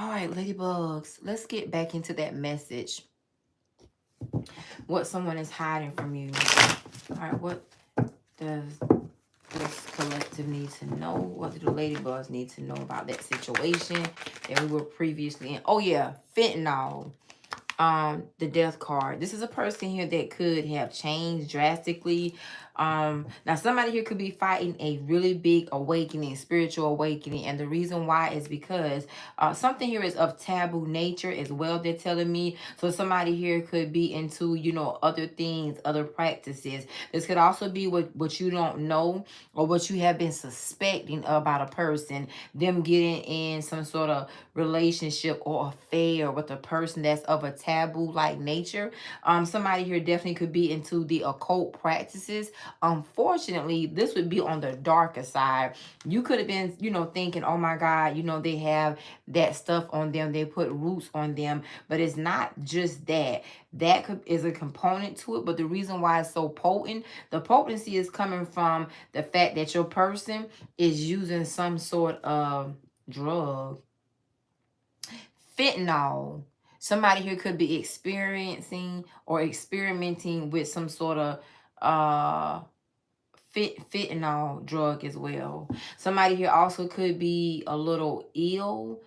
All right, ladybugs, let's get back into that message. What someone is hiding from you. All right, what does this collective need to know? What do the ladybugs need to know about that situation that we were previously in? Oh yeah, fentanyl. The death card. This is a person here that could have changed drastically. Now somebody here could be fighting a really big awakening, spiritual awakening, and the reason why is because something here is of taboo nature as well, they're telling me. So somebody here could be into, you know, other things, other practices. This could also be what you don't know or what you have been suspecting about a person, them getting in some sort of relationship or affair with a person that's of a taboo like nature. Somebody here definitely could be into the occult practices. Unfortunately, this would be on the darker side. You could have been, you know, thinking, oh my God, you know, they have that stuff on them, they put roots on them, but it's not just that. Is a component to it, but the reason why it's so potent, the potency is coming from the fact that your person is using some sort of drug. Fentanyl. Somebody here could be experiencing or experimenting with some sort of uh fentanyl drug as well. Somebody here also could be a little ill.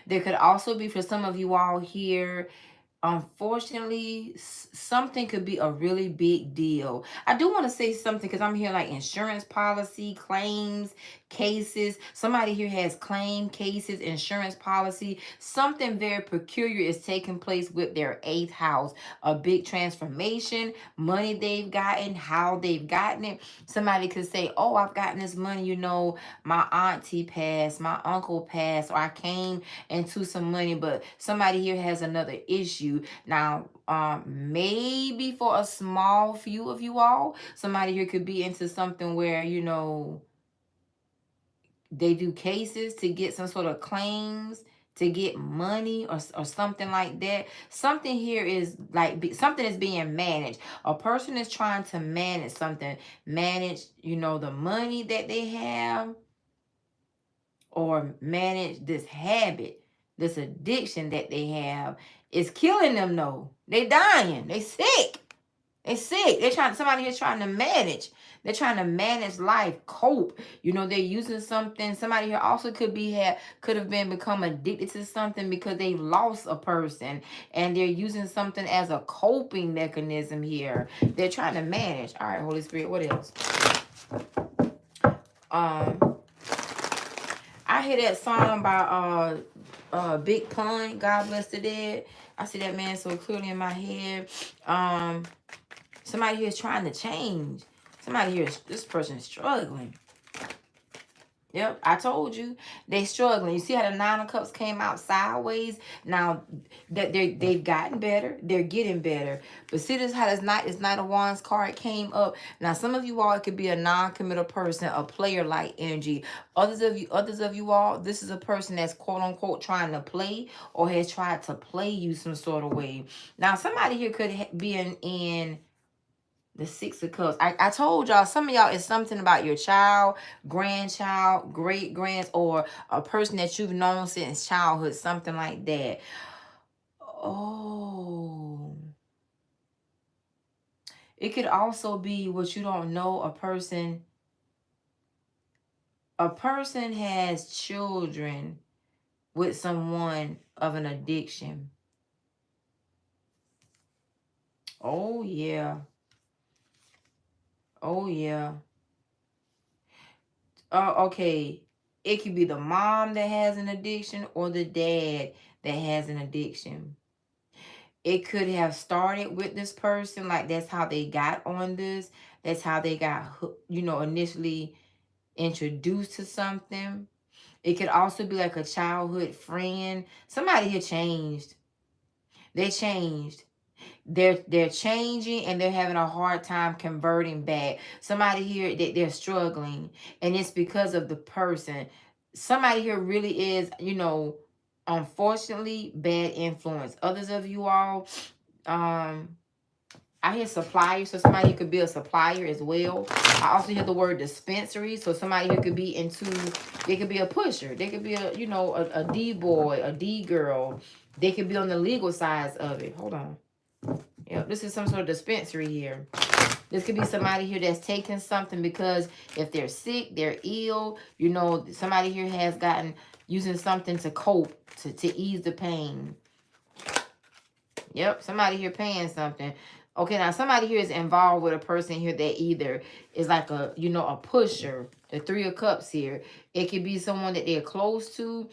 There could also be, for some of you all here, unfortunately, something could be a really big deal. I do want to say something because I'm here like insurance policy, claims, cases. Somebody here has claim cases, insurance policy. Something very peculiar is taking place with their eighth house. A big transformation, money they've gotten, how they've gotten it. Somebody could say, oh, I've gotten this money, you know, my auntie passed, my uncle passed, or I came into some money, but somebody here has another issue. Now, maybe for a small few of you all, somebody here could be into something where, you know, they do cases to get some sort of claims, to get money or something like that. Something here is like something is being managed. A person is trying to manage something, manage, you know, the money that they have, or manage this habit, this addiction that they have. Is killing them though. They dying. They sick. They sick. They're trying, somebody is trying to manage. They're trying to manage life, cope. You know, they're using something. Somebody here also could have been become addicted to something because they lost a person and they're using something as a coping mechanism here. They're trying to manage. All right, Holy Spirit, what else? I hear that song by Big Pun, God Bless the Dead. I see that man so clearly in my head. Somebody here is trying to change. Somebody here, this person is struggling. Yep, I told you they struggling. You see how the Nine of Cups came out sideways. Now that they've gotten better, they're getting better. But see this how this Knight of Wands card came up. Now some of you all, it could be a non-committal person, a player-like energy. Others of you all, this is a person that's quote unquote trying to play or has tried to play you some sort of way. Now somebody here could be in the Six of Cups. I told y'all, some of y'all, is something about your child, grandchild, great-grands, or a person that you've known since childhood, something like that. Oh. It could also be what you don't know, a person has children with someone of an addiction. Oh, yeah. Oh, yeah. Okay. It could be the mom that has an addiction or the dad that has an addiction. It could have started with this person, like that's how they got on this. That's how they got, you know, initially introduced to something. It could also be like a childhood friend. Somebody here changed. They changed. They're changing and they're having a hard time converting back. Somebody here that they're struggling, and it's because of the person. Somebody here really is, you know, unfortunately bad influence. Others of you all, um I hear supplier, so somebody could be a supplier as well. I also hear the word dispensary, so somebody who could be into, they could be a pusher, they could be a, you know, a D boy, a D girl. They could be on the legal side of it. Hold on. Yep, this is some sort of dispensary here. This could be somebody here that's taking something because if they're sick, they're ill, you know, somebody here has gotten using something to cope, to ease the pain. Yep, somebody here paying something. Okay, now somebody here is involved with a person here that either is like a, you know, a pusher. The Three of Cups here. It could be someone that they're close to.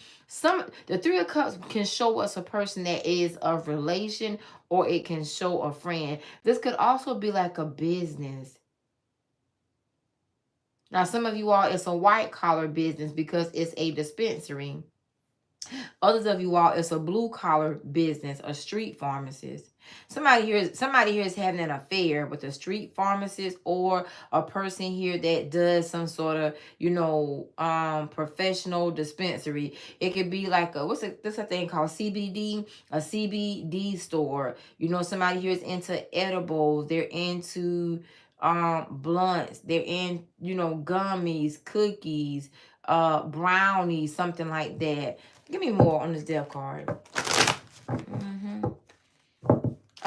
The Three of Cups can show us a person that is of relation, or it can show a friend. This could also be like a business. Now, some of you all, it's a white collar business because it's a dispensary. Others of you all, it's a blue collar business, a street pharmacist. Somebody here is having an affair with a street pharmacist, or a person here that does some sort of, you know, professional dispensary. It could be like this a thing called CBD, a CBD store. You know, somebody here is into edibles, they're into blunts, they're in, you know, gummies, cookies, brownies, something like that. Give me more on this death card.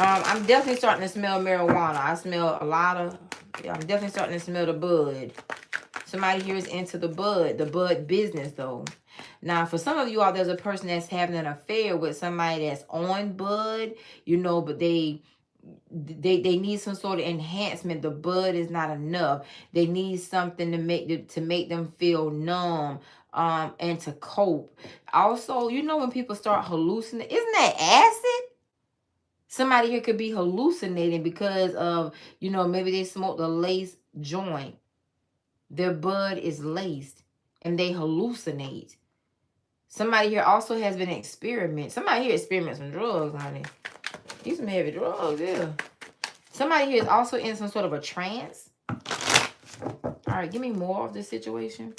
I'm definitely starting to smell marijuana. I smell a lot of, I'm definitely starting to smell the bud. Somebody here is into the bud business though. Now, for some of you all, there's a person that's having an affair with somebody that's on bud, you know, but they need some sort of enhancement. The bud is not enough. They need something to make them feel numb, and to cope. Also, you know, when people start hallucinating, isn't that acid? Somebody here could be hallucinating because of, you know, maybe they smoked a lace joint. Their bud is laced and they hallucinate. Somebody here also has been experimenting. Somebody here experiments some drugs, honey. These some heavy drugs, yeah. Somebody here is also in some sort of a trance. All right, give me more of this situation.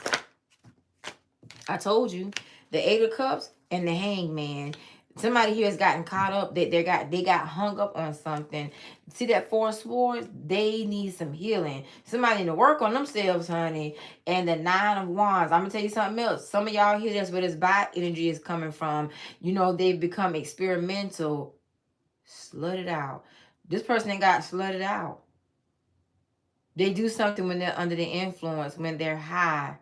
I told you, the Eight of Cups and the Hangman. Somebody here has gotten caught up. They got hung up on something. See that Four of Swords? They need some healing. Somebody need to work on themselves, honey. And the Nine of Wands. I'm gonna tell you something else. Some of y'all here, that's where this bot energy is coming from. You know, they've become experimental. Slut it out. This person ain't got slutted out. They do something when they're under the influence, when they're high.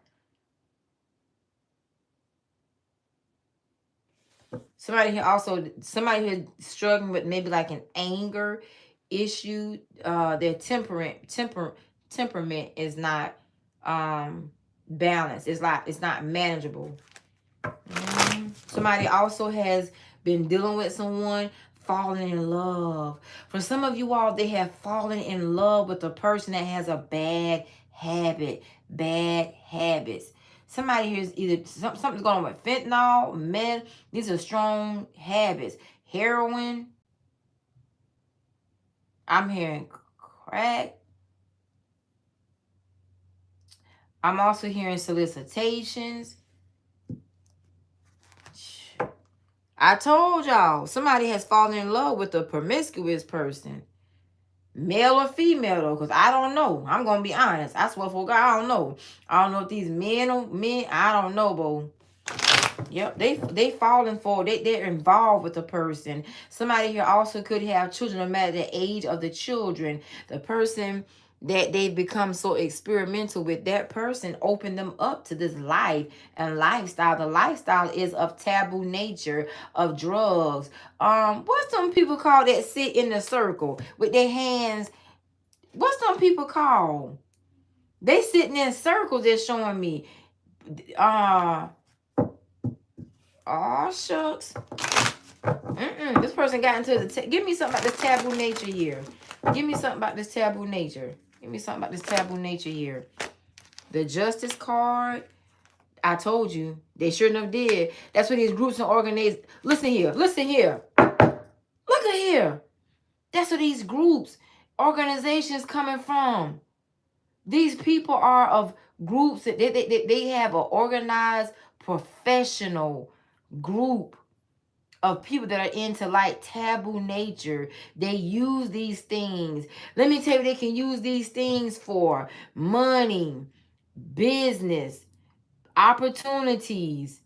Somebody here struggling with maybe like an anger issue. Their temperament is not balanced. It's not manageable. Somebody also has been dealing with someone falling in love. For some of you all, they have fallen in love with a person that has a bad habits. Somebody here is either something's going on with fentanyl, meth. These are strong habits. Heroin. I'm hearing crack. I'm also hearing solicitations. I told y'all, somebody has fallen in love with a promiscuous person. Male or female, though, because I don't know. I'm going to be honest. I swear for God, I don't know. I don't know if these men, I don't know, bro. Yep, they falling for, they're involved with the person. Somebody here also could have children, no matter the age of the children. The person that they've become so experimental with, that person opened them up to this life and lifestyle. The lifestyle is of taboo nature, of drugs. What some people call that sit in the circle with their hands? What some people call? They sitting in circles, they're showing me. Oh, shucks. This person got into the... Give me something about this taboo nature here. Give me something about this taboo nature. Give me something about this taboo nature here. The Justice card. I told you. They shouldn't have did. That's what these groups and organizations... Listen here. Listen here. Look at here. That's where these groups, organizations coming from. These people are of groups that they have an organized professional group of people that are into like taboo nature. They use these things. Let me tell you, they can use these things for money, business, opportunities,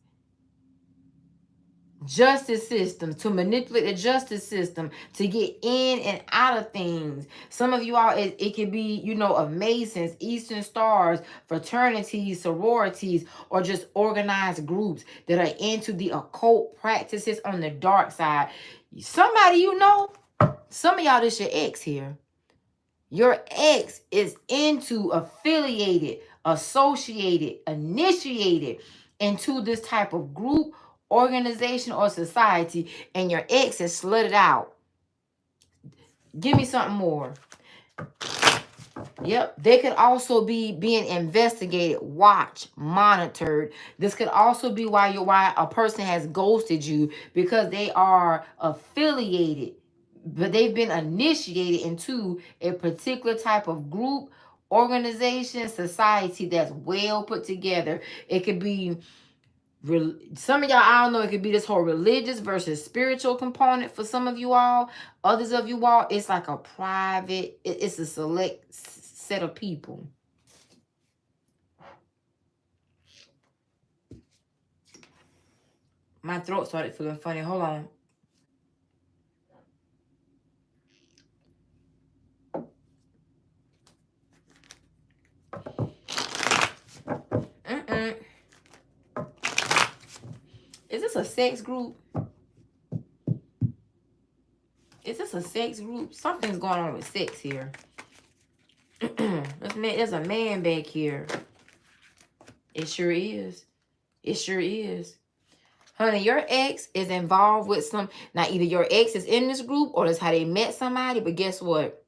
justice system, to manipulate the justice system, to get in and out of things. Some of you all, it can be, you know, of Masons, Eastern Stars, fraternities, sororities, or just organized groups that are into the occult practices on the dark side. Somebody, you know, some of y'all, this your ex here. Your ex is into, affiliated, associated, initiated into this type of group, organization, or society, and your ex is slutted out. Give me something more. Yep. They could also be being investigated, watched, monitored. This could also be why a person has ghosted you, because they are affiliated, but they've been initiated into a particular type of group, organization, society that's well put together. It could be some of y'all, I don't know, it could be this whole religious versus spiritual component for some of you all. Others of you all, it's like a private, it's a select set of people. My throat started feeling funny. Hold on. Is this a sex group? Is this a sex group? Something's going on with sex here. There's a man back here. It sure is. It sure is. Honey, your ex is involved with some. Now, either your ex is in this group or that's how they met somebody. But guess what?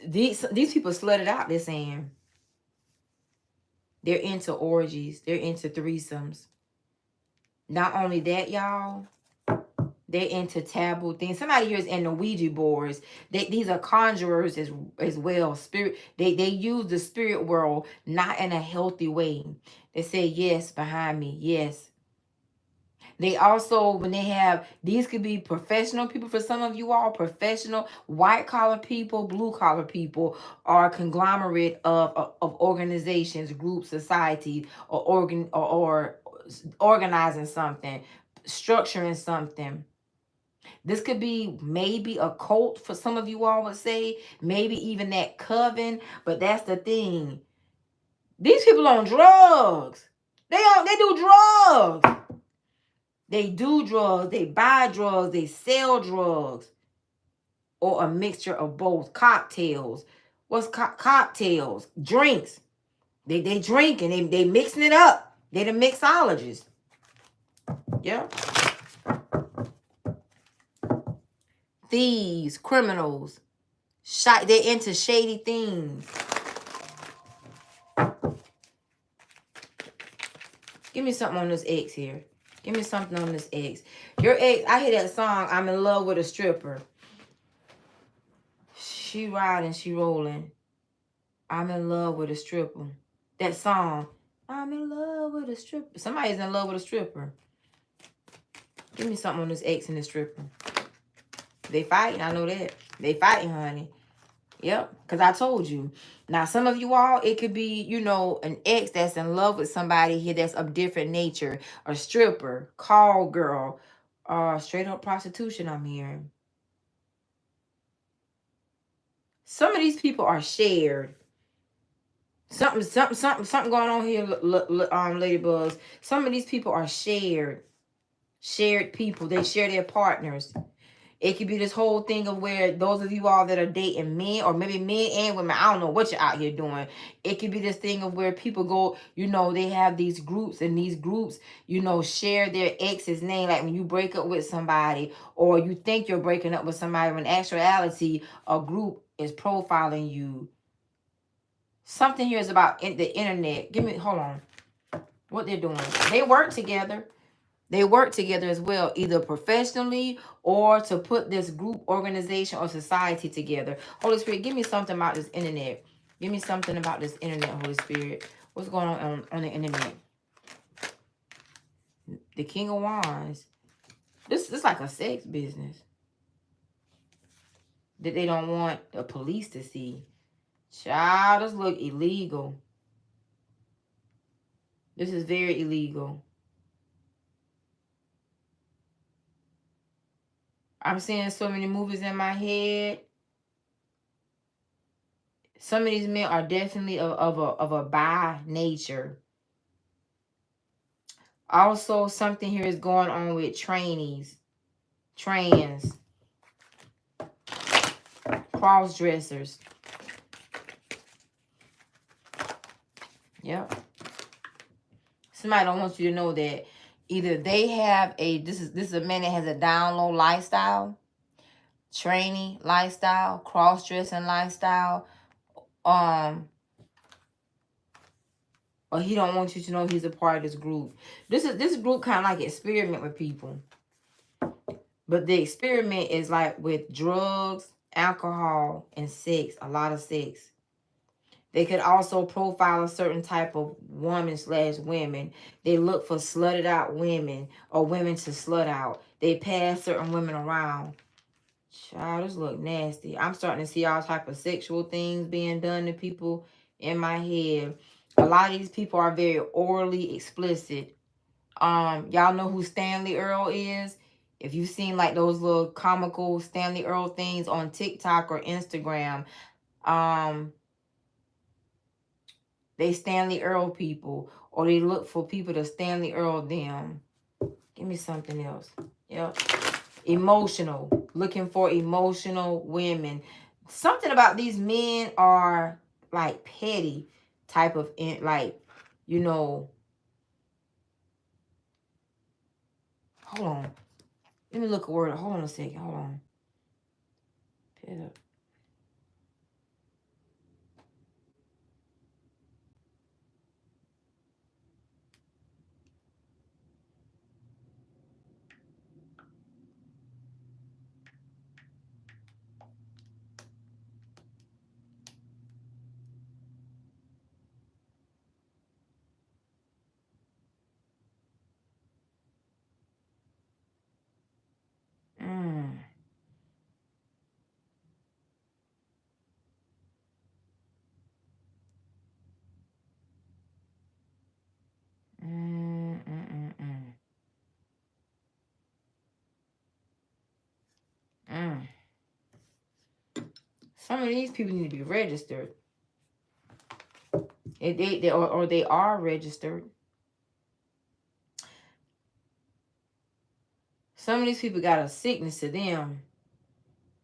These people slutted out, they're saying. They're into orgies. They're into threesomes. Not only that, y'all, they're into taboo things. Somebody here is in the Ouija boards. These are conjurers as well. Spirit. They use the spirit world not in a healthy way. They say yes behind me. Yes. They also, when they have, these could be professional people for some of you all, professional, white collar people, blue collar people, or a conglomerate of organizations, groups, societies, or organizing something, structuring something. This could be maybe a cult for some of you all would say, maybe even that coven, but that's the thing. These people on drugs. They do drugs. They do drugs, they buy drugs, they sell drugs, or a mixture of both. Cocktails. What's cocktails? Drinks. They drink and they mixing it up. They the mixologists. Yeah. Thieves, criminals. They into shady things. Give me something on this ex here. Give me something on this ex. Your ex, I hear that song, I'm in love with a stripper. She riding, she rolling. I'm in love with a stripper. That song, I'm in love with a stripper. Somebody's in love with a stripper. Give me something on this ex and this stripper. They fighting, I know that. They fighting, honey. Yep, because I told you. Now, some of you all, it could be, you know, an ex that's in love with somebody here that's of different nature. A stripper, call girl, straight up prostitution, I'm hearing. Some of these people are shared. Something going on here, Ladybuzz. Some of these people are shared. Shared people. They share their partners. It could be this whole thing of where those of you all that are dating men, or maybe men and women, I don't know what you're out here doing. It could be this thing of where people go, you know, they have these groups, and these groups, you know, share their ex's name. Like when you break up with somebody, or you think you're breaking up with somebody, when in actuality, a group is profiling you. Something here is about the internet. Hold on. What they're doing. They work together. They work together as well, either professionally or to put this group, organization, or society together. Holy Spirit, give me something about this internet. Give me something about this internet, Holy Spirit. What's going on the internet? The King of Wands. This is like a sex business that they don't want the police to see. Child, this look illegal. This is very illegal. I'm seeing so many movies in my head. Some of these men are definitely of a bi nature. Also, something here is going on with trainees, trans, cross dressers. Yep. Somebody don't want you to know that either they have this is a man that has a down low lifestyle, trainee lifestyle, cross dressing lifestyle, or he don't want you to know he's a part of this group. This group kind of like experiment with people, but the experiment is like with drugs, alcohol, and sex. A lot of sex. They could also profile a certain type of woman / women. They look for slutted out women or women to slut out. They pass certain women around. Child, this look nasty. I'm starting to see all type of sexual things being done to people in my head. A lot of these people are very orally explicit. Y'all know who Stanley Earl is? If you've seen like those little comical Stanley Earl things on TikTok or Instagram, they Stanley Earl people, or they look for people to Stanley Earl them. Give me something else. Yep. Emotional. Looking for emotional women. Something about these men are like petty type of, like, you know. Hold on. Let me look a word. Hold on a second. Hold on. Pet. Mm. Mm, mm, mm, mm. Mm. Some of these people need to be registered. Or they are registered. Some of these people got a sickness to them.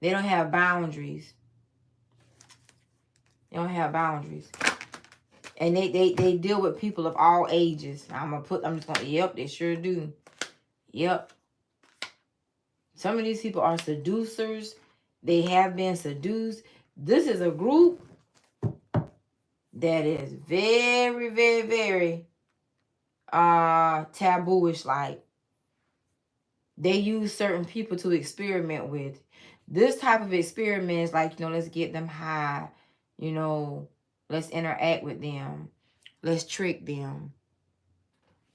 They don't have boundaries. They don't have boundaries. And they deal with people of all ages. Yep, they sure do. Yep. Some of these people are seducers. They have been seduced. This is a group that is very, very, very tabooish. Like, they use certain people to experiment with. This type of experiment is like, let's get them high. Let's interact with them. Let's trick them.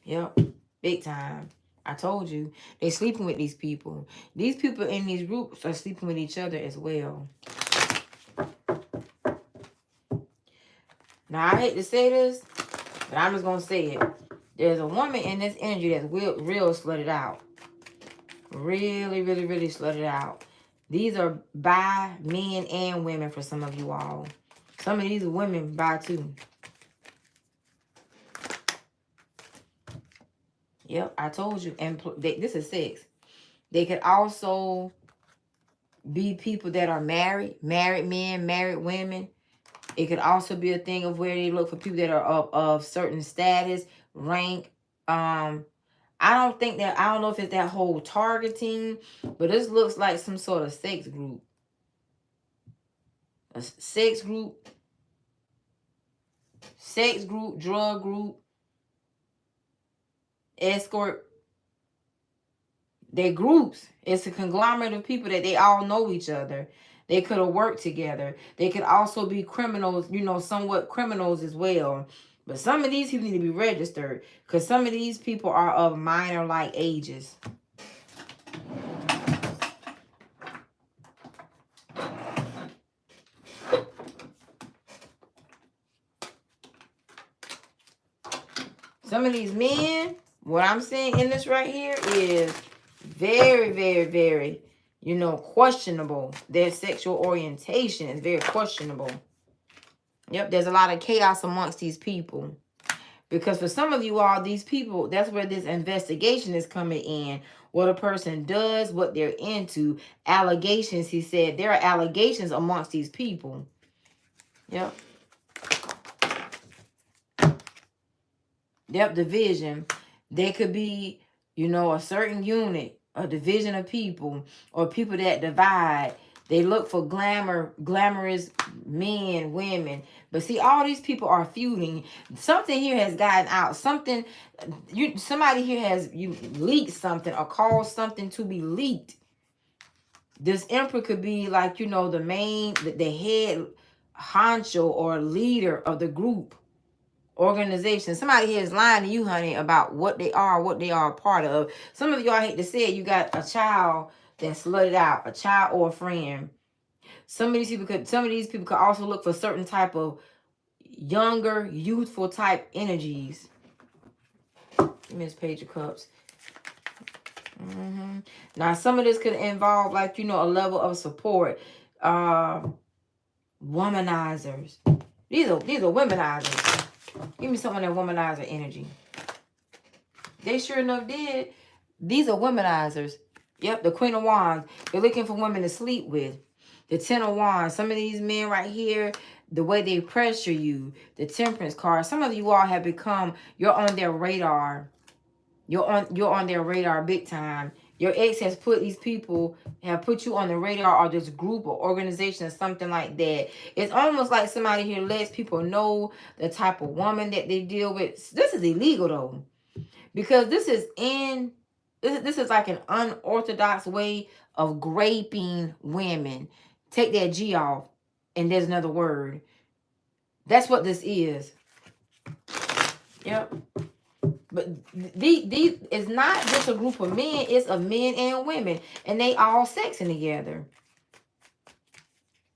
Yep. Big time. I told you. They sleeping with these people. These people in these groups are sleeping with each other as well. Now, I hate to say this, but I'm just going to say it. There's a woman in this energy that's real slutted out. Really, really, really slutted out. These are bi men and women for some of you all. Some of these women bi too. Yep, I told you. And this is sex. They could also be people that are married men, married women. It could also be a thing of where they look for people that are of certain status, rank. I don't know if it's that whole targeting, but this looks like some sort of sex group. A sex group, drug group, escort. They're groups. It's a conglomerate of people that they all know each other. They could have worked together. They could also be criminals, somewhat criminals as well. But some of these people need to be registered because some of these people are of minor like ages. Some of these men, what I'm saying in this right here is very, very, very, you know, questionable. Their sexual orientation is very questionable. Yep, there's a lot of chaos amongst these people. Because for some of you all, these people, that's where this investigation is coming in. What a person does, what they're into. Allegations, he said. There are allegations amongst these people. Yep. Yep, division. They could be, you know, a certain unit, a division of people, or people that divide. They look for glamorous men, women. But see, all these people are feuding. Something here has gotten out. Somebody here has leaked something or caused something to be leaked. This emperor could be like, you know, the head honcho or leader of the group. Organization. Somebody here is lying to you, honey, about what they are a part of. Some of y'all, hate to say it, you got a child that's slutted out, a child or a friend. Some of these people could also look for certain type of younger, youthful type energies. Give me this Page of Cups. Now, some of this could involve, like, you know, a level of support. Womanizers. These are womanizers. Give me some of that womanizer energy. They sure enough did. These are womanizers. Yep, the Queen of Wands. They're looking for women to sleep with. The Ten of Wands. Some of these men right here, the way they pressure you. The Temperance card. Some of you all have become, you're on their radar. You're on their radar big time. Your ex has put these people, have put you on the radar, or this group or organization or something like that. It's almost like somebody here lets people know the type of woman that they deal with. This is illegal though. Because this is like an unorthodox way of graping women. Take that G off, and there's another word. That's what this is. Yep. But these is not just a group of men. It's of men and women, and they all sexing together.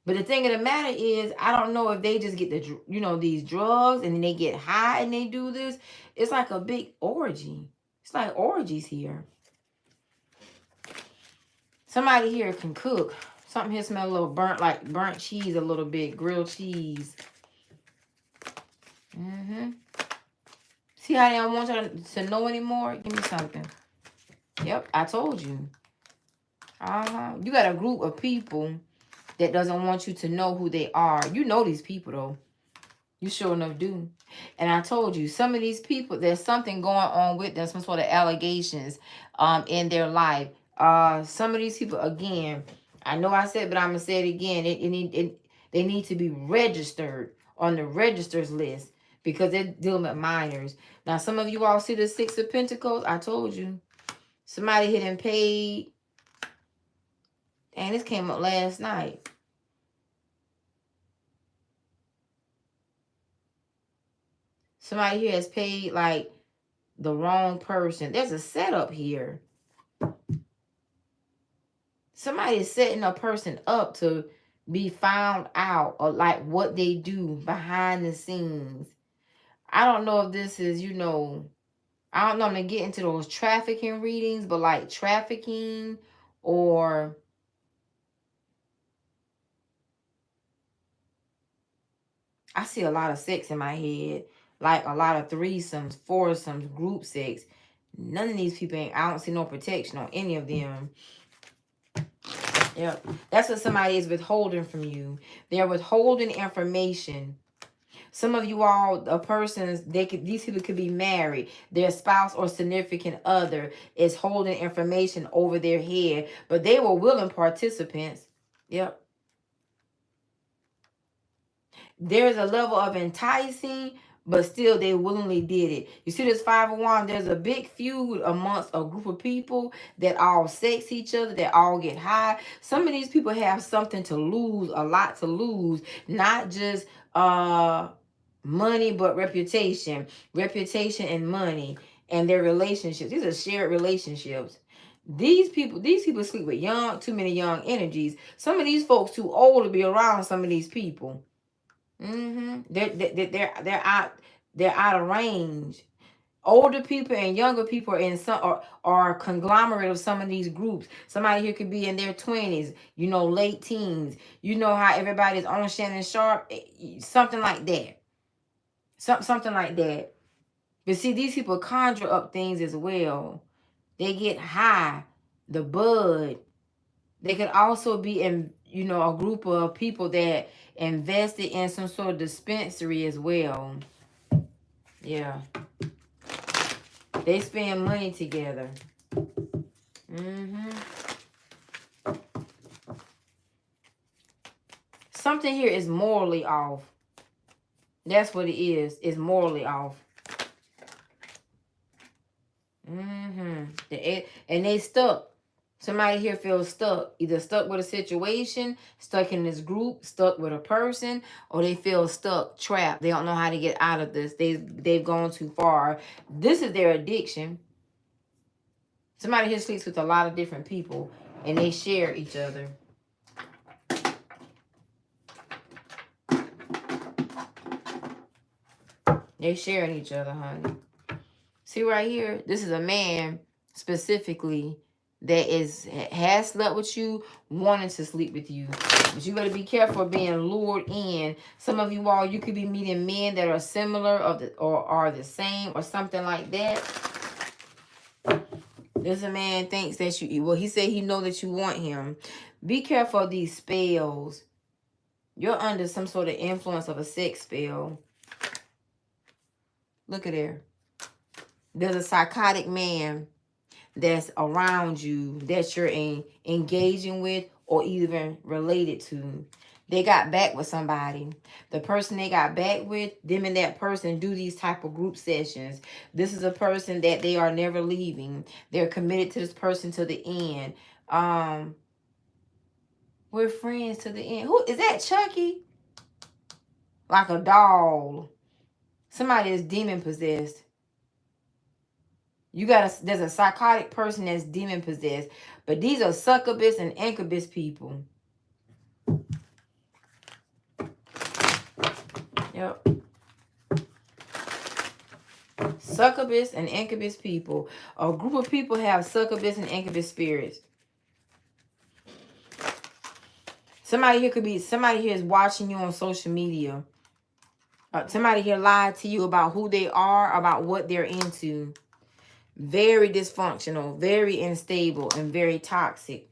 But the thing of the matter is, I don't know if they just get these drugs and then they get high and they do this. It's like a big orgy. It's like orgies here. Somebody here can cook. Something here smells a little burnt, like burnt cheese a little bit. Grilled cheese. See how they don't want you to know anymore? Give me something. Yep, I told you. You got a group of people that doesn't want you to know who they are. You know these people, though. You sure enough do. And I told you, some of these people, there's something going on with them, some sort of allegations in their life. Some of these people, again, I know I said, but I'm going to say it again. They need to be registered on the registers list because they're dealing with minors. Now, some of you all see the Six of Pentacles. I told you. Somebody hit and paid. And this came up last night. Somebody here has paid like the wrong person. There's a setup here. Somebody is setting a person up to be found out, or like what they do behind the scenes. I don't know if this is, I don't know. I'm going to get into those trafficking readings, but like trafficking or I see a lot of sex in my head. Like a lot of threesomes, foursomes, group sex. None of these people I don't see no protection on any of them. Yep. That's what somebody is withholding from you. They're withholding information. Some of you all, these people could be married. Their spouse or significant other is holding information over their head. But they were willing participants. Yep. There's a level of enticing, but still they willingly did it. You see this Five of Wands, there's a big feud amongst a group of people that all sex each other, that all get high. Some of these people have something to lose, a lot to lose, not just money, but reputation and money and their relationships. These are shared relationships. These people sleep with too many young energies. Some of these folks too old to be around some of these people. They're out of range. Older people and younger people are in some are a conglomerate of some of these groups. Somebody here could be in their 20s, late teens. You know how everybody's on Shannon Sharp, something like that. Something like that. But see, these people conjure up things as well. They get high, the bud. They could also be in, a group of people that invested in some sort of dispensary as well. Yeah. They spend money together. Something here is morally off. That's what it is. It's morally off. And they stuck. Somebody here feels stuck. Either stuck with a situation, stuck in this group, stuck with a person, or they feel stuck, trapped. They don't know how to get out of this. They've gone too far. This is their addiction. Somebody here sleeps with a lot of different people, and they share each other. They sharing each other, honey. See right here? This is a man specifically that has slept with you, wanting to sleep with you. But you better be careful of being lured in. Some of you all, you could be meeting men that are similar or are the same or something like that. This a man thinks that he said he know that you want him. Be careful of these spells. You're under some sort of influence of a sex spell. Look at there. There's a psychotic man that's around you that you're engaging with or even related to. They got back with somebody. The person they got back with, them and that person do these type of group sessions. This is a person that they are never leaving. They're committed to this person to the end. We're friends to the end. Who is that? Chucky? Like a doll. Somebody is demon possessed. There's a psychotic person that's demon possessed. But these are succubus and incubus people. Yep. Succubus and incubus people. A group of people have succubus and incubus spirits. Somebody here is watching you on social media. Somebody here lied to you about who they are, about what they're into. Very dysfunctional, very unstable, and very toxic.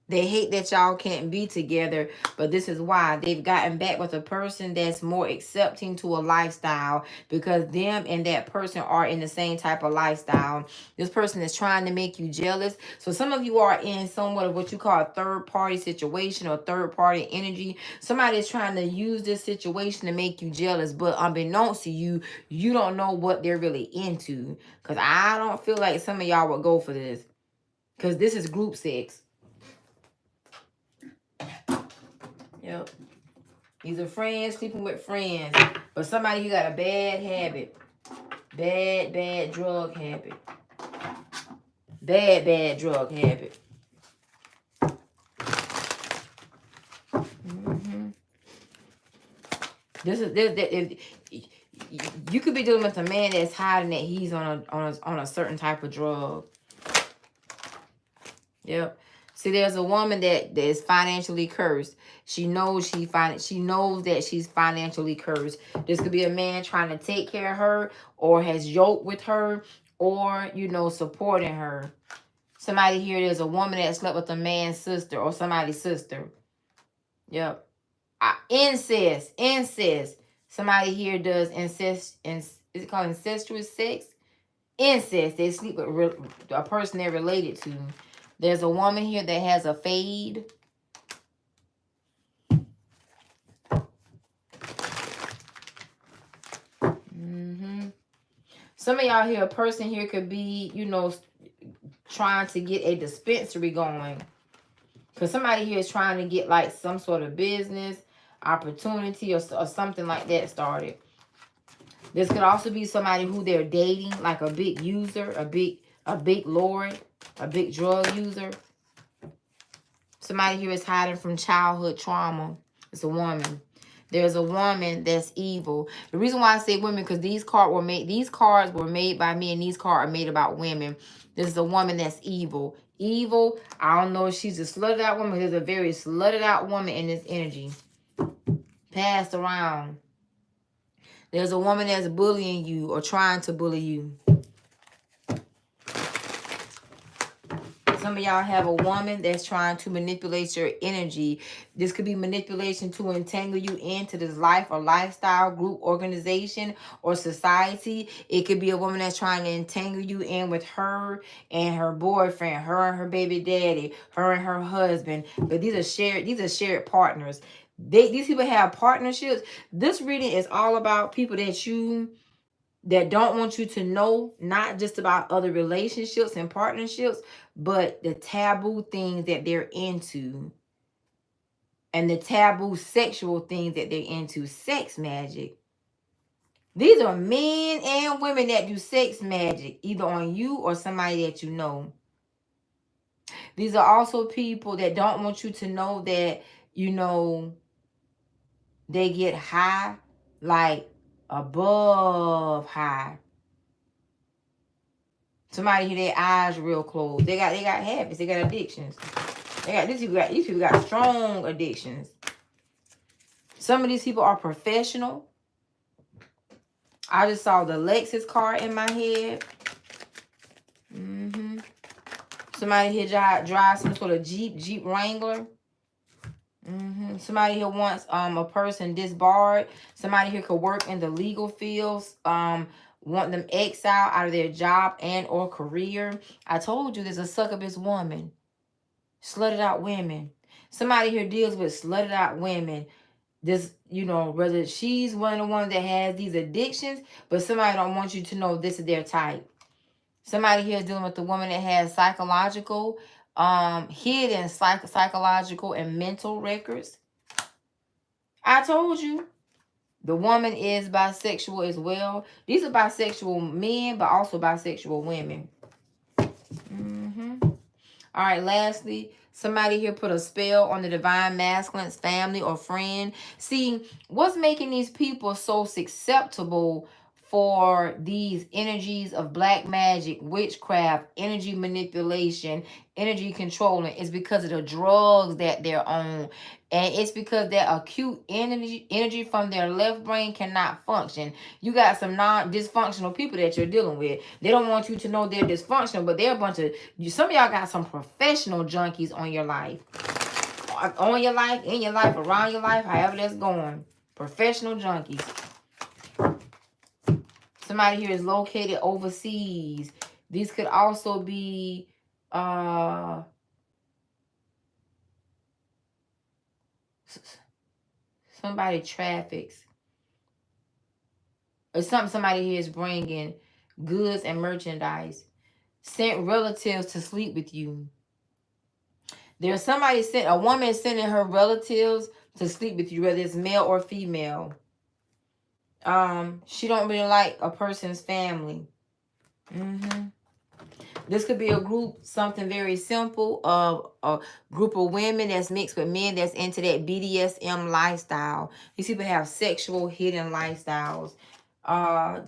They hate that y'all can't be together, but this is why. They've gotten back with a person that's more accepting to a lifestyle because them and that person are in the same type of lifestyle. This person is trying to make you jealous. So some of you are in somewhat of what you call a third-party situation or third-party energy. Somebody is trying to use this situation to make you jealous, but unbeknownst to you, you don't know what they're really into. Because I don't feel like some of y'all would go for this. Because this is group sex. Yep. These are friends sleeping with friends. But somebody who got a bad habit. Bad drug habit. Bad drug habit. You could be dealing with a man that's hiding that he's on a certain type of drug. Yep. See, there's a woman that is financially cursed. She knows that she's financially cursed. This could be a man trying to take care of her or has yoked with her or, supporting her. Somebody here, there's a woman that slept with a man's sister or somebody's sister. Yep. Incest. Somebody here does incest. Is it called incestuous sex? Incest. They sleep with a person they're related to. There's a woman here that has a fade. Some of y'all here, a person here could be, trying to get a dispensary going. Because somebody here is trying to get like some sort of business, opportunity, or something like that started. This could also be somebody who they're dating, like a big user, a big lord. A big drug user. Somebody here is hiding from childhood trauma. It's a woman. There's a woman that's evil. The reason why I say women, because these cards were made by me, and these cards are made about women. This is a woman that's evil. Evil. I don't know if she's a slutted out woman. There's a very slutted out woman in this energy. Passed around. There's a woman that's bullying you or trying to bully you. Some of y'all have a woman that's trying to manipulate your energy. This could be manipulation to entangle you into this life or lifestyle, group, organization, or society. It could be a woman that's trying to entangle you in with her and her boyfriend, her and her baby daddy, her and her husband. But these are shared partners. These people have partnerships. This reading is all about people that don't want you to know, not just about other relationships and partnerships, but the taboo things that they're into. And the taboo sexual things that they're into. Sex magic. These are men and women that do sex magic, either on you or somebody that you know. These are also people that don't want you to know that, they get high, like above high. Somebody here, their eyes real closed. They got habits. They got addictions. These people got strong addictions. Some of these people are professional. I just saw the Lexus car in my head. Somebody here drives some sort of Jeep Wrangler. Somebody here wants a person disbarred. Somebody here could work in the legal fields. Want them exiled out of their job and or career. I told you there's a succubus woman. Slutted out women. Somebody here deals with slutted out women. This, whether she's one of the ones that has these addictions, but somebody don't want you to know this is their type. Somebody here is dealing with the woman that has psychological, hidden psychological and mental records. I told you. The woman is bisexual as well. These are bisexual men, but also bisexual women. All right, lastly, somebody here put a spell on the divine masculine's family or friend. See, what's making these people so susceptible for these energies of black magic, witchcraft, energy manipulation, energy controlling is because of the drugs that they're on. And it's because that acute energy from their left brain cannot function. You got some non-dysfunctional people that you're dealing with. They don't want you to know they're dysfunctional, but they're a bunch of, some of y'all got some professional junkies on your life. On your life, in your life, around your life, however that's going. Professional junkies. Somebody here is located overseas. These could also be somebody traffics. Or somebody here is bringing goods and merchandise. Sent relatives to sleep with you. There's a woman is sending her relatives to sleep with you, whether it's male or female. She don't really like a person's family. This could be a group, something very simple, of a group of women that's mixed with men that's into that BDSM lifestyle. These people have sexual hidden lifestyles.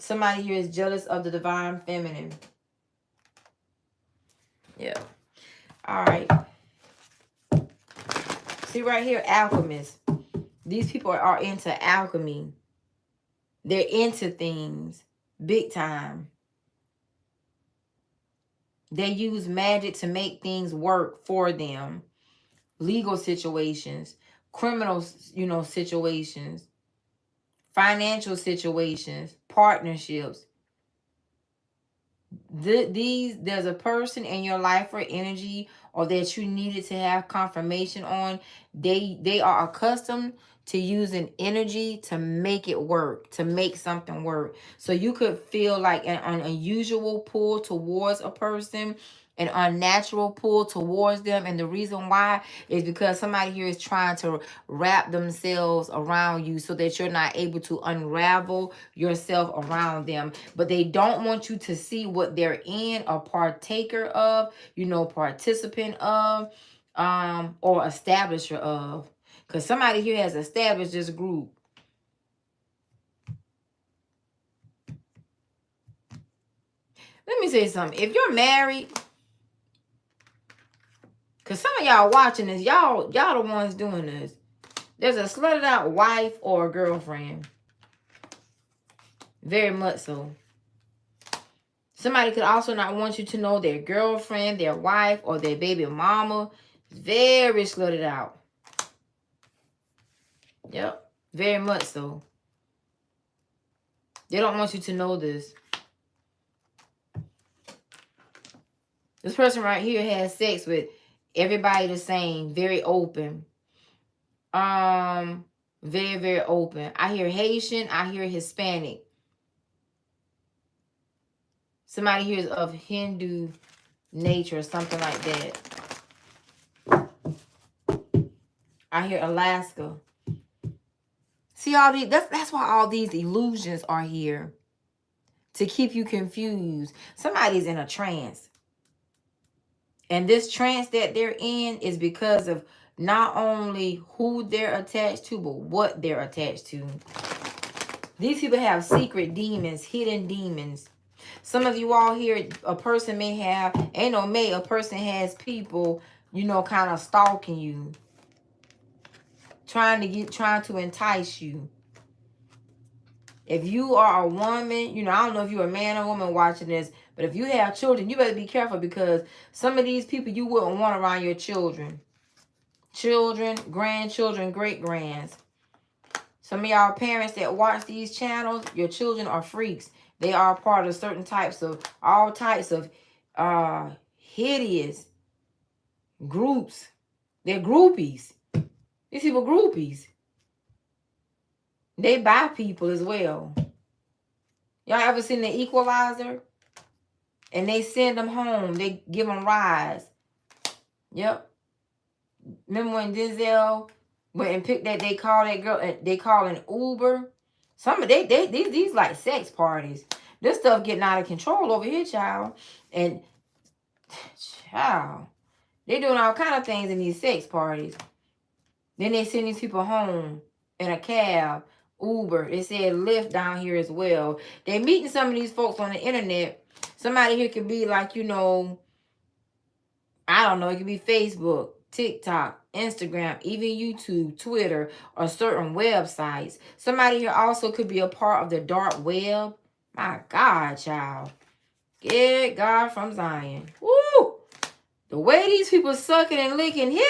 Somebody here is jealous of the divine feminine. Yeah. All right. See right here, alchemists. These people are into alchemy. They're into things big time. They use magic to make things work for them. Legal situations, criminal, situations, financial situations, partnerships. There's a person in your life or energy or that you needed to have confirmation on. They are accustomed to using energy to make it work, to make something work. So you could feel like an unusual pull towards a person, an unnatural pull towards them. And the reason why is because somebody here is trying to wrap themselves around you so that you're not able to unravel yourself around them. But they don't want you to see what they're in, a partaker of, you know, participant of, or establisher of. Because somebody here has established this group. Let me say something. If you're married, because some of y'all watching this, y'all the ones doing this. There's a slutted out wife or a girlfriend. Very much so. Somebody could also not want you to know their girlfriend, their wife, or their baby mama. Very slutted out. Yep. Very much so. They don't want you to know this. This person right here has sex with everybody the same. Very open. Very, very open. I hear Haitian. I hear Hispanic. Somebody here is of Hindu nature or something like that. I hear Alaska. See all these, that's why all these illusions are here. To keep you confused. Somebody's in a trance. And this trance that they're in is because of not only who they're attached to, but what they're attached to. These people have secret demons, hidden demons. Some of you all here, a person may have, a person has people, you know, kind of stalking you. Trying to entice you. If you are a woman, you know, I don't know if you're a man or woman watching this, but if you have children, you better be careful because some of these people you wouldn't want around your children. Children, grandchildren, great-grands. Some of y'all parents that watch these channels, your children are freaks. They are part of certain types of, all types of hideous groups. They're groupies. These people groupies. They buy people as well. Y'all ever seen the Equalizer? And they send them home. They give them rides. Yep. Remember when Denzel went and picked that, they call that girl, they call an Uber? Some of these like sex parties. This stuff getting out of control over here, child. And child, they doing all kind of things in these sex parties. Then they send these people home in a cab, Uber. They said Lyft down here as well. They meeting some of these folks on the internet. Somebody here could be like, you know, I don't know. It could be Facebook, TikTok, Instagram, even YouTube, Twitter, or certain websites. Somebody here also could be a part of the dark web. My God, child. Get God from Zion. Woo! The way these people sucking and licking here,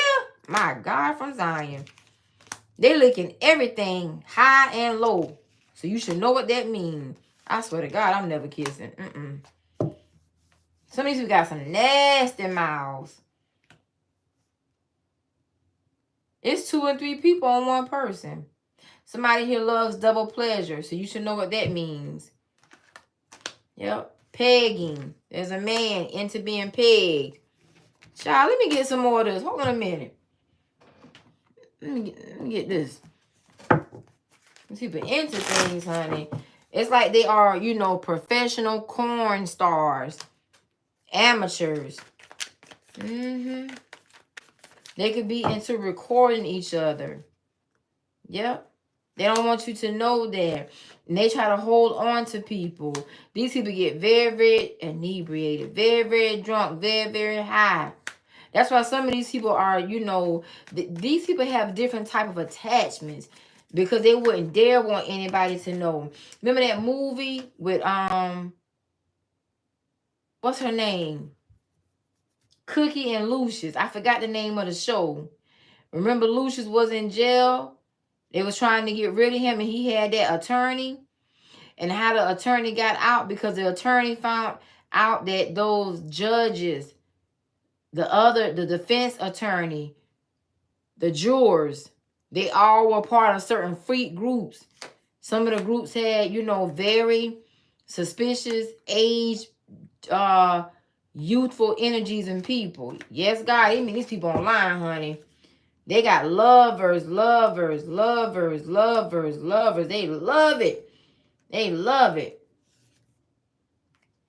my God from Zion. They licking everything high and low. So you should know what that means. I swear to God, I'm never kissing. Some of these people got some nasty mouths. It's 2 or 3 people on one person. Somebody here loves double pleasure. So you should know what that means. Yep. Pegging. There's a man into being pegged. Child, let me get some more of this. Hold on a minute. Let me get this. These people into things, honey. It's like they are, you know, professional corn stars. Amateurs. They could be into recording each other. Yep. They don't want you to know that. And they try to hold on to people. These people get very, very inebriated. Very, very drunk. Very, very high. That's why some of these people are, you know, these people have different type of attachments. Because they wouldn't dare want anybody to know. Remember that movie with, what's her name? Cookie and Lucius. I forgot the name of the show. Remember Lucius was in jail? They was trying to get rid of him and he had that attorney. And how the attorney got out because the attorney found out that those judges, the defense attorney, the jurors, they all were part of certain freak groups. Some of the groups had, you know, very suspicious age, youthful energies and people. Yes, God, I mean, these people online, honey. They got lovers, lovers, lovers, lovers, lovers. They love it. They love it.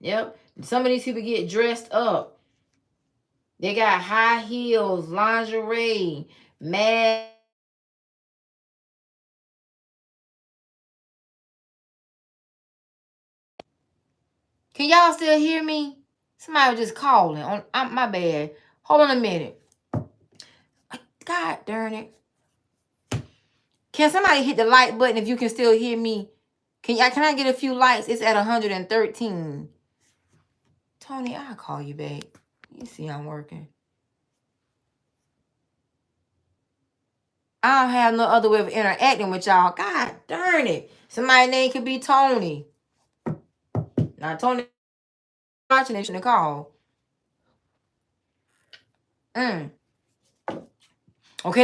Yep. Some of these people get dressed up. They got high heels, lingerie, mad. Can y'all still hear me? Somebody was just calling. My bad. Hold on a minute. God darn it. Can somebody hit the like button if you can still hear me? Can I get a few likes? It's at 113. Tony, I'll call you back. You see I'm working. I don't have no other way of interacting with y'all. God darn it. Somebody's name could be Tony. Now, Tony watching this in the call. Okay,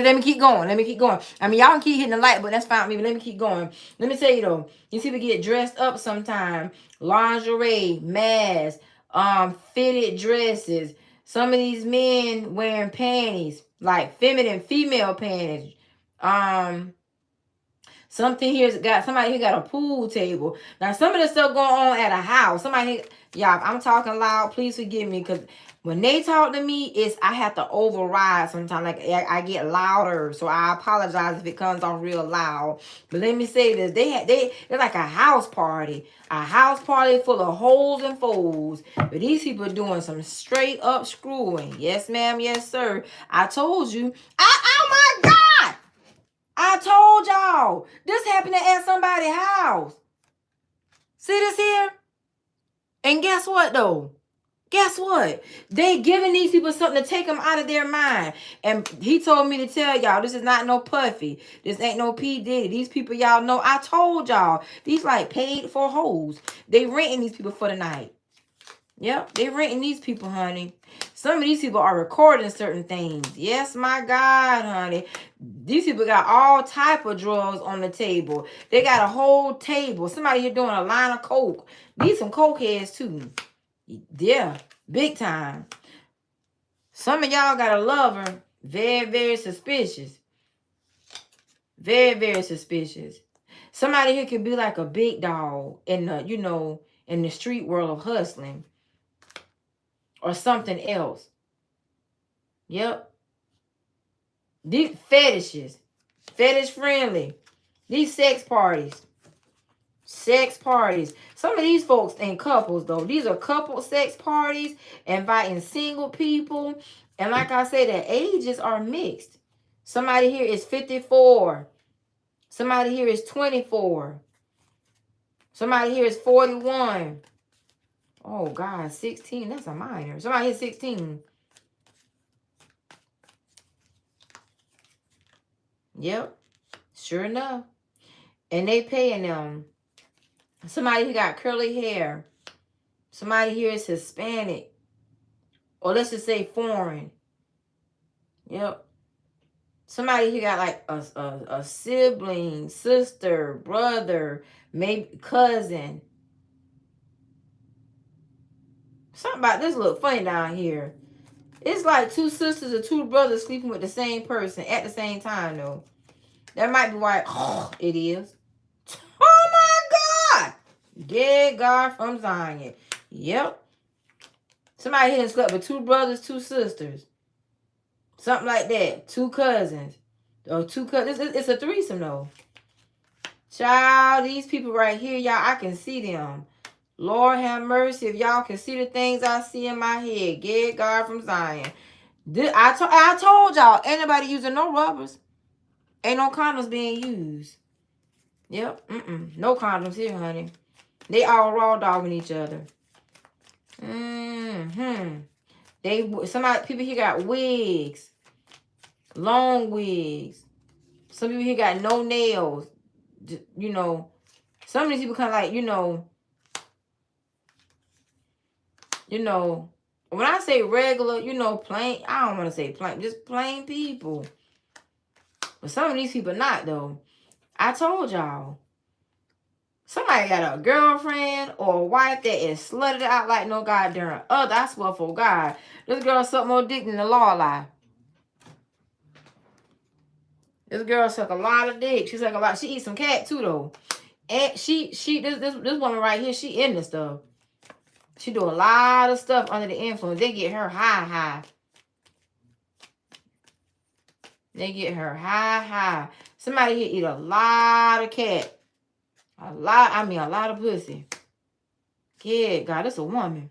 let me keep going. I mean, y'all can keep hitting the like, but that's fine with me. But let me keep going. Let me tell you though, you see people get dressed up sometime. Lingerie, masks, fitted dresses. Some of these men wearing panties, like female panties. Somebody here got a pool table. Now, some of this stuff going on at a house. Y'all, I'm talking loud. Please forgive me, because when they talk to me, I have to override sometimes. Like, I get louder, so I apologize if it comes off real loud. But let me say this: they're like a house party full of holes and foes. But these people are doing some straight up screwing. Yes, ma'am. Yes, sir. I told you. Oh my God! I told y'all, this happened at somebody's house. See this here? And guess what, though? Guess what? They giving these people something to take them out of their mind. And he told me to tell y'all, this is not no Puffy. This ain't no P. Diddy. These people y'all know. I told y'all, these like paid for hoes. They renting these people for the night. Yep, they renting these people, honey. Some of these people are recording certain things. Yes, my God, honey. These people got all type of drugs on the table. They got a whole table. Somebody here doing a line of coke. These some coke heads too. Yeah, big time. Some of y'all got a lover. Very, very suspicious. Very, very suspicious. Somebody here could be like a big dog in the, in the street world of hustling. Or something else. Yep. These fetishes. Fetish friendly. These sex parties. Sex parties. Some of these folks ain't couples though. These are couple sex parties. Inviting single people. And like I said, the ages are mixed. Somebody here is 54. Somebody here is 24. Somebody here is 41. Oh God, 16. That's a minor. Somebody here is 16. Yep. Sure enough. And they paying them. Somebody who got curly hair. Somebody here is Hispanic. Or let's just say foreign. Yep. Somebody who got like a sibling, sister, brother, maybe cousin. Something about this look funny down here. It's like two sisters or two brothers sleeping with the same person at the same time though. That might be why it is. Oh my God! Dead God from Zion. Yep. Somebody here slept with two brothers, two sisters. Something like that. Two cousins. Or two cousins. It's a threesome though. Child, these people right here, y'all, I can see them. Lord have mercy. If y'all can see the things I see in my head. Dead God from Zion. I told y'all, ain't nobody using no rubbers. Ain't no condoms being used. Yep. No condoms here, honey. They all raw dogging each other. People here got wigs. Long wigs. Some people here got no nails. Some of these people kind of like, when I say regular, plain, I don't want to say plain, just plain people. But some of these people not, though. I told y'all. Somebody got a girlfriend or a wife that is slutted out like no goddamn other. I swear for God. This girl suck more dick than the law lie. This girl suck a lot of dick. She suck a lot. She eats some cat too, though. And this woman right here, she in this stuff. She do a lot of stuff under the influence. They get her high. They get her high. Somebody here eat a lot of cat. A lot of pussy. Yeah, God, it's a woman.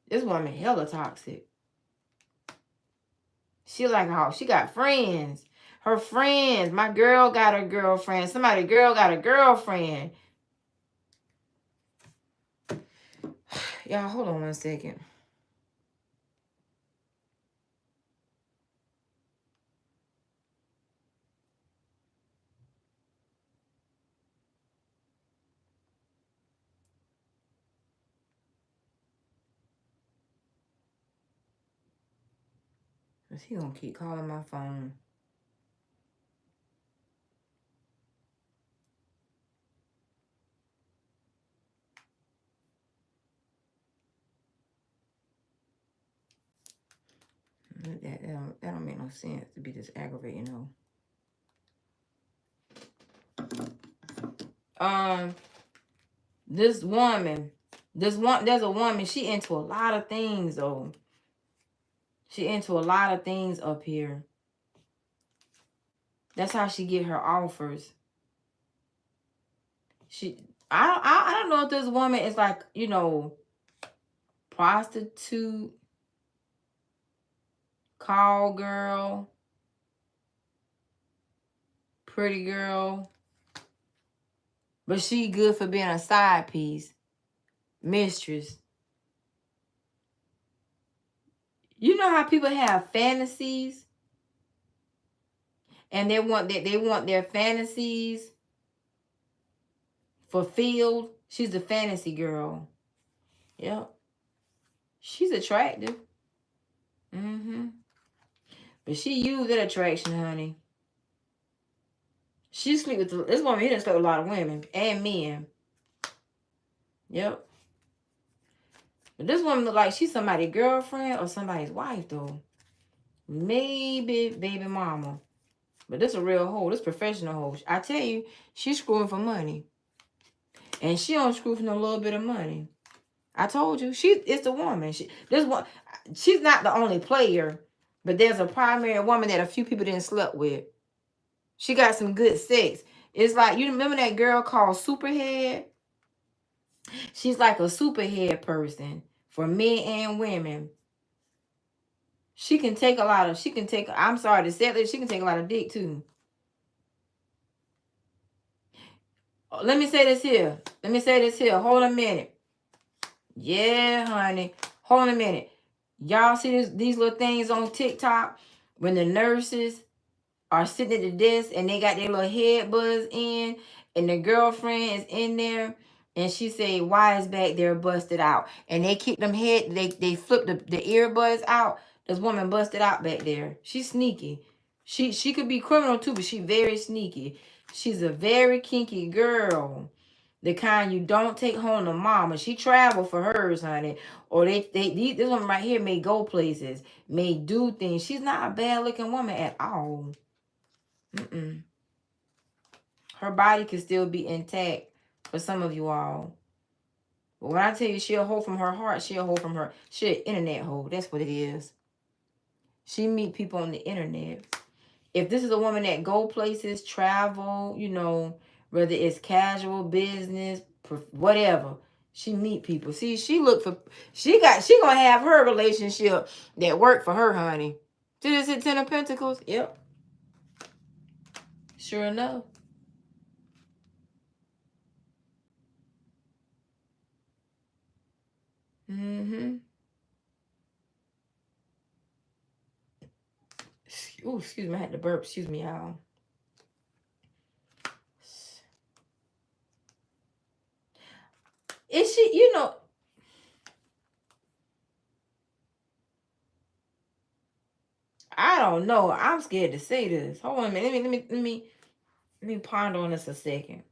This woman hella toxic. She like how she got friends. Her friends. My girl got a girlfriend. Somebody girl got a girlfriend. Y'all, hold on one second. He gonna keep calling my phone. That don't make no sense to be this aggravating, though. This woman, there's a woman, she into a lot of things, though. She into a lot of things up here. That's how she get her offers. I don't know if this woman is like, you know, prostitute, call girl, pretty girl, but she good for being a side piece, mistress. You know how people have fantasies, and they want their fantasies fulfilled. She's the fantasy girl. Yep. She's attractive. But she used that attraction, honey. She sleep with this woman here. Done slept with a lot of women and men. Yep. But this woman look like she's somebody's girlfriend or somebody's wife, though. Maybe baby mama. But this a real hoe. This professional hoe. I tell you, she's screwing for money. And she don't screw for no little bit of money. I told you, it's the woman. She's not the only player, but there's a primary woman that a few people didn't slept with. She got some good sex. It's like, you remember that girl called Superhead? She's like a superhead person for men and women. She can take I'm sorry to say that, she can take a lot of dick too. Let me say this here. Hold a minute. Yeah, honey. Hold a minute. Y'all see these little things on TikTok when the nurses are sitting at the desk and they got their little head buds in and the girlfriend is in there and she say, why is back there busted out? And they keep them they flip the earbuds out. This woman busted out back there. She's sneaky. She could be criminal too, but she very sneaky. She's a very kinky girl. The kind you don't take home to mama. She travel for hers, honey. Or this woman right here may go places, may do things. She's not a bad looking woman at all. Her body can still be intact for some of you all. But when I tell you she'll hold from her heart, she'll hold from her. She'll internet hold. That's what it is. She meet people on the internet. If this is a woman that go places, travel, you know, whether it's casual, business, whatever, she meet people. See, she gonna have her relationship that work for her, honey. See this at 10 of Pentacles? Yep. Sure enough. Oh, excuse me, I had to burp. Excuse me, y'all. Is she, you know, I don't know. I'm scared to say this. Hold on a minute. Let me ponder on this a second.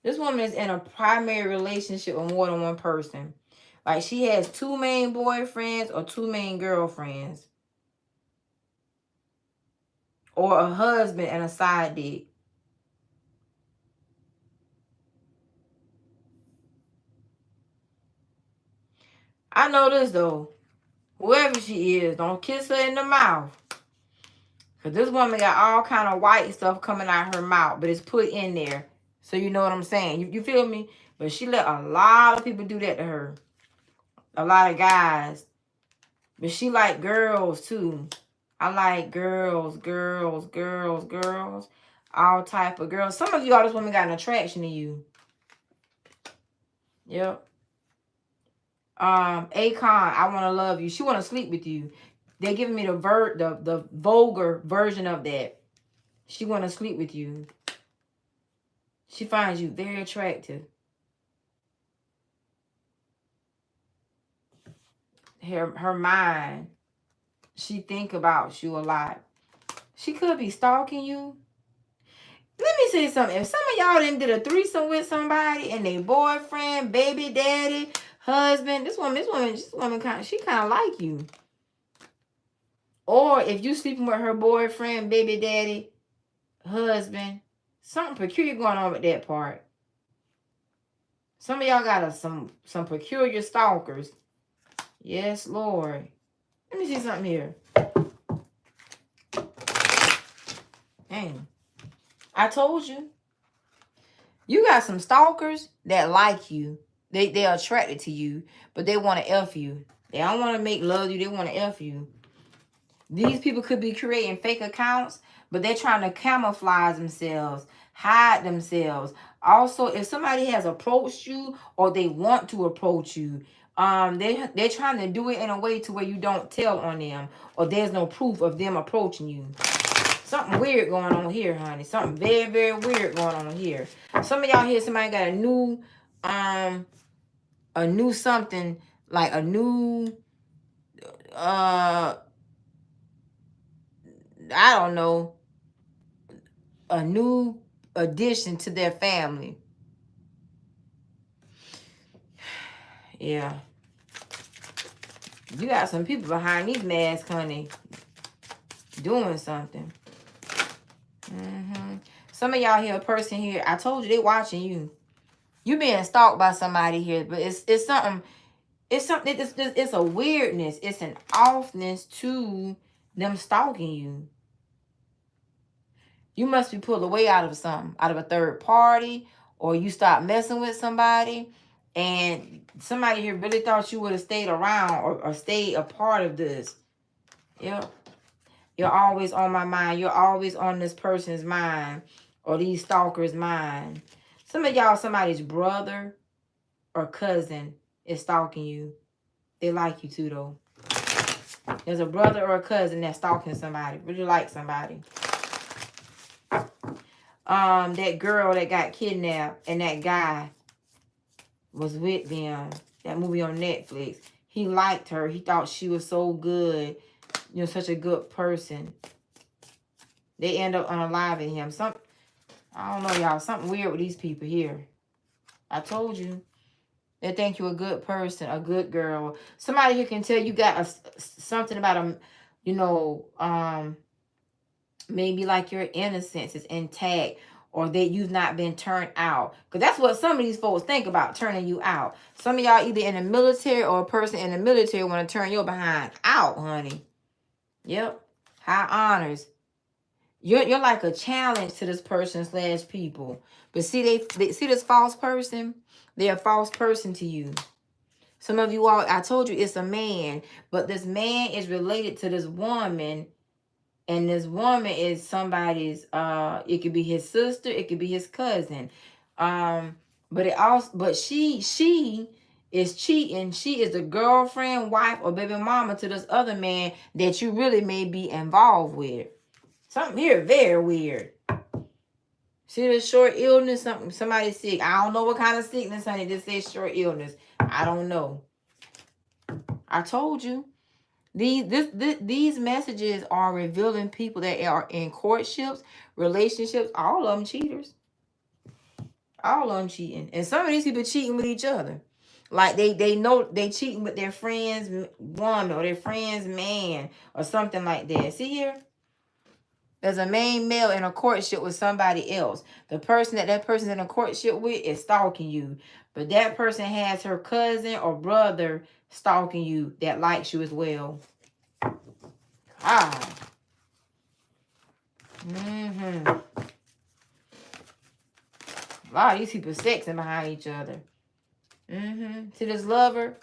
This woman is in a primary relationship with more than one person. Like she has 2 main boyfriends or 2 main girlfriends. or a husband and a side dick. I know this though. Whoever she is, don't kiss her in the mouth. Because this woman got all kind of white stuff coming out her mouth, but it's put in there. So you know what I'm saying. You feel me? But she let a lot of people do that to her. A lot of guys. But she like girls too. I like girls. All type of girls. Some of you, all this woman got an attraction to you. Yep. Akon, I want to love you. She want to sleep with you. They're giving me the vulgar version of that. She want to sleep with you. She finds you very attractive. Her mind, she think about you a lot. She could be stalking you. Let me say something. If some of y'all done did a threesome with somebody and their boyfriend, baby daddy, husband, this woman she kind of like you. Or if you sleeping with her boyfriend, baby daddy, husband, something peculiar going on with that part. Some of y'all got some peculiar stalkers. Yes, Lord. Let me see something here. Dang. I told you. You got some stalkers that like you. They're attracted to you, but they want to F you. They don't want to make love you. They want to F you. These people could be creating fake accounts, but they're trying to camouflage themselves, hide themselves. Also, if somebody has approached you or they want to approach you, they're trying to do it in a way to where you don't tell on them or there's no proof of them approaching you. Something weird going on here, honey. Something very, very weird going on here. Some of y'all here, somebody got a new something, like a new, I don't know, a new addition to their family. Yeah. You got some people behind these masks, honey, doing something. Some of y'all here, a person here, I told you they watching you. You being stalked by somebody here, but it's something. It's something. It's a weirdness. It's an offness to them stalking you. You must be pulled away out of something, out of a third party, or you stop messing with somebody, and somebody here really thought you would have stayed around or stayed a part of this. Yep. You're always on my mind. You're always on this person's mind or these stalkers' mind. Some of y'all, somebody's brother or cousin is stalking you. They like you too, though. There's a brother or a cousin that's stalking somebody. Really like somebody. That girl that got kidnapped and that guy was with them. That movie on Netflix. He liked her. He thought she was so good. You know, such a good person. They end up unaliving him. I don't know, y'all. Something weird with these people here. I told you. They think you're a good person, a good girl. Somebody here can tell you got something about them, you know, maybe like your innocence is intact or that you've not been turned out. Because that's what some of these folks think about, turning you out. Some of y'all either in the military or a person in the military want to turn your behind out, honey. Yep. High honors. You're like a challenge to this person / people. But see, they see this false person? They're a false person to you. Some of you all, I told you it's a man. But this man is related to this woman. And this woman is somebody's, it could be his sister. It could be his cousin. But she is cheating. She is the girlfriend, wife, or baby mama to this other man that you really may be involved with. Something here very weird. See this short illness? Somebody's sick. I don't know what kind of sickness, honey. This says short illness. I don't know. I told you. These messages are revealing people that are in courtships, relationships. All of them cheaters. All of them cheating. And some of these people cheating with each other. Like they know they cheating with their friend's woman or their friend's man or something like that. See here? There's a main male in a courtship with somebody else. The person that person's in a courtship with is stalking you. But that person has her cousin or brother stalking you that likes you as well. Ah. A lot of these people sexing behind each other. See this lover?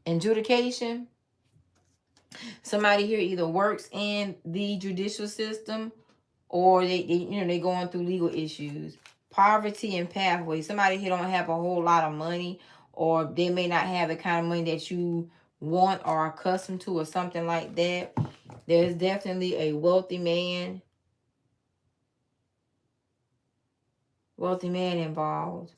Adjudication. Somebody here either works in the judicial system or they going through legal issues. Poverty and pathway. Somebody here don't have a whole lot of money, or they may not have the kind of money that you want or are accustomed to, or something like that. There's definitely a wealthy man involved.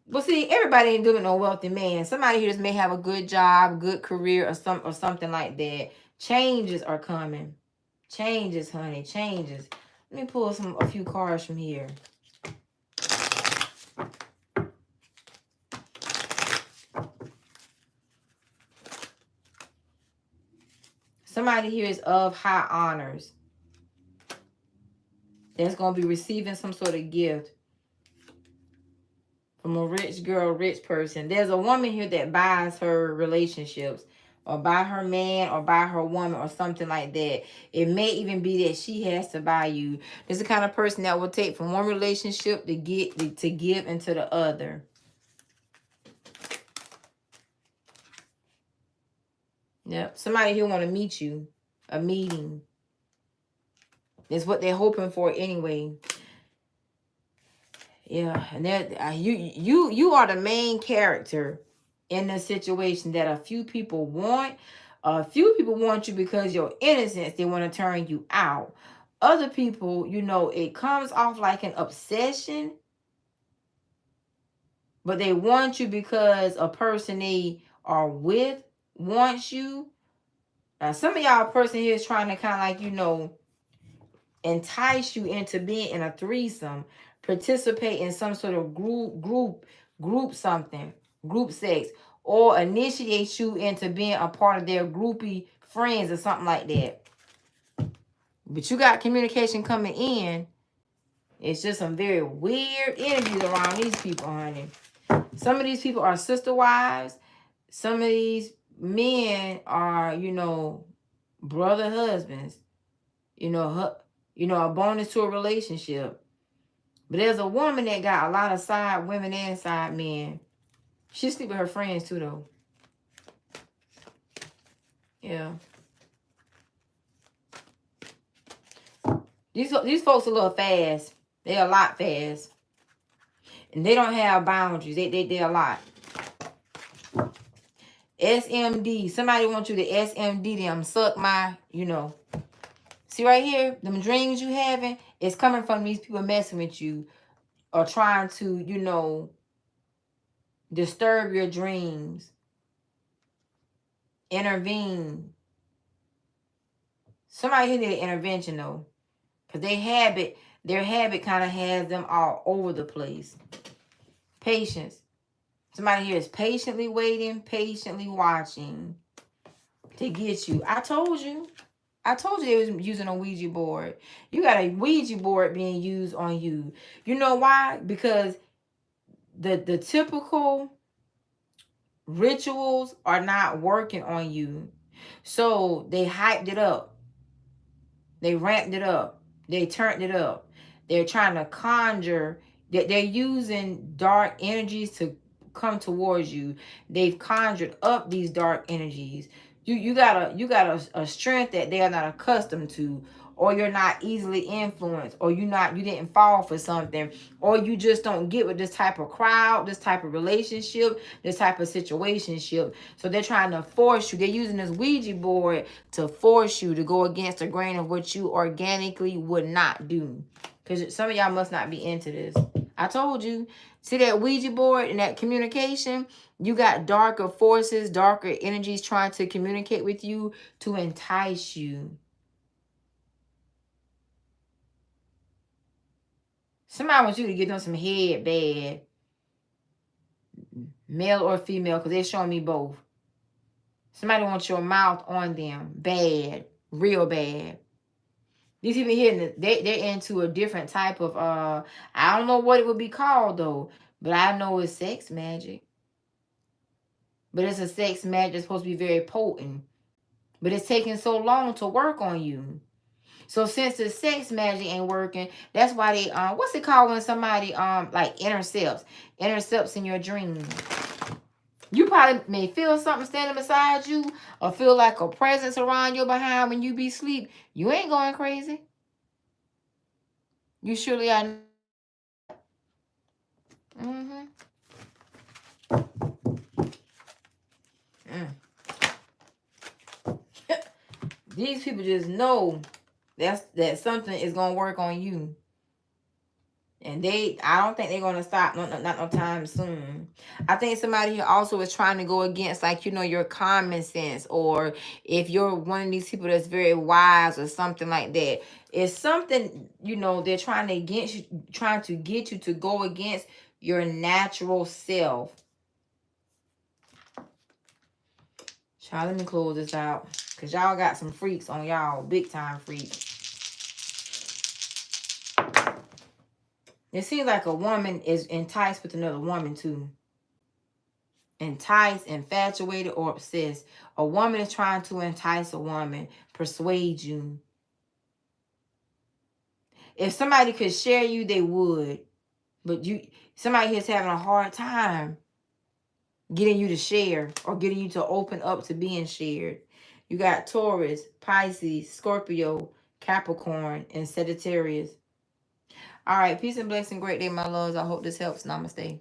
Well, see, everybody ain't doing no wealthy man. Somebody here just may have a good job, good career, or something like that. Changes are coming. Changes, honey, changes. Let me pull a few cards from here. Somebody here is of high honors. That's going to be receiving some sort of gift from a rich girl, rich person. There's a woman here that buys her relationships, or buy her man, or buy her woman, or something like that. It may even be that she has to buy you. There's the kind of person that will take from one relationship to give into the other. Yep. Somebody here want to meet you. A meeting. That's what they're hoping for anyway. Yeah, and that you are the main character in the situation that a few people want. A few people want you because your innocence. They want to turn you out. Other people, it comes off like an obsession, but they want you because a person they are with wants you. Now, some of y'all person here is trying to kind of like, entice you into being in a threesome, participate in some sort of group something, group sex, or initiate you into being a part of their groupie friends or something like that. But you got communication coming in. It's just some very weird energies around these people, honey. Some of these people are sister wives. Some of these men are, brother husbands. A bonus to a relationship. But there's a woman that got a lot of side women and side men. She sleep with her friends too, though. Yeah. These folks a little fast. They're a lot fast. And they don't have boundaries. They're a lot. SMD. Somebody wants you to SMD them. Suck my, See right here? Them dreams you having, it's coming from these people messing with you. Or trying to, disturb your dreams. Intervene. Somebody here need an intervention though. Because their habit kind of has them all over the place. Patience. Somebody here is patiently waiting, patiently watching to get you. I told you they was using a Ouija board. You got a Ouija board being used on you. You know why? Because the typical rituals are not working on you. So they hyped it up. They ramped it up. They turned it up. They're trying to conjure. They're using dark energies to come towards you. They've conjured up these dark energies. You got a strength that they are not accustomed to, or you're not easily influenced, or you didn't fall for something, or you just don't get with this type of crowd, this type of relationship, this type of situationship. So they're trying to force you. They're using this Ouija board to force you to go against the grain of what you organically would not do. Because some of y'all must not be into this. I told you. See that Ouija board and that communication? You got darker forces, darker energies trying to communicate with you to entice you. Somebody wants you to give them some head bad. Male or female, because they're showing me both. Somebody wants your mouth on them. Bad. Real bad. These people here, they're into a different type of, I don't know what it would be called though, but I know it's sex magic. But it's a sex magic that's supposed to be very potent. But it's taking so long to work on you. So since the sex magic ain't working, that's why they, what's it called when somebody, like intercepts in your dreams. You probably may feel something standing beside you or feel like a presence around your behind when you be asleep. You ain't going crazy. You surely are. Mm-hmm. These people just know that something is gonna work on you. And I don't think they're gonna stop not no time soon. I think somebody here also is trying to go against, like, your common sense, or if you're one of these people that's very wise or something like that. It's something, they're trying to get you to go against your natural self. Child, let me close this out. Cause y'all got some freaks on y'all, big time freaks. It seems like a woman is enticed with another woman too. Enticed, infatuated, or obsessed. A woman is trying to entice a woman, persuade you. If somebody could share you, they would. But somebody here's having a hard time getting you to share or getting you to open up to being shared. You got Taurus, Pisces, Scorpio, Capricorn, and Sagittarius. All right, peace and blessing. Great day, my loves. I hope this helps. Namaste.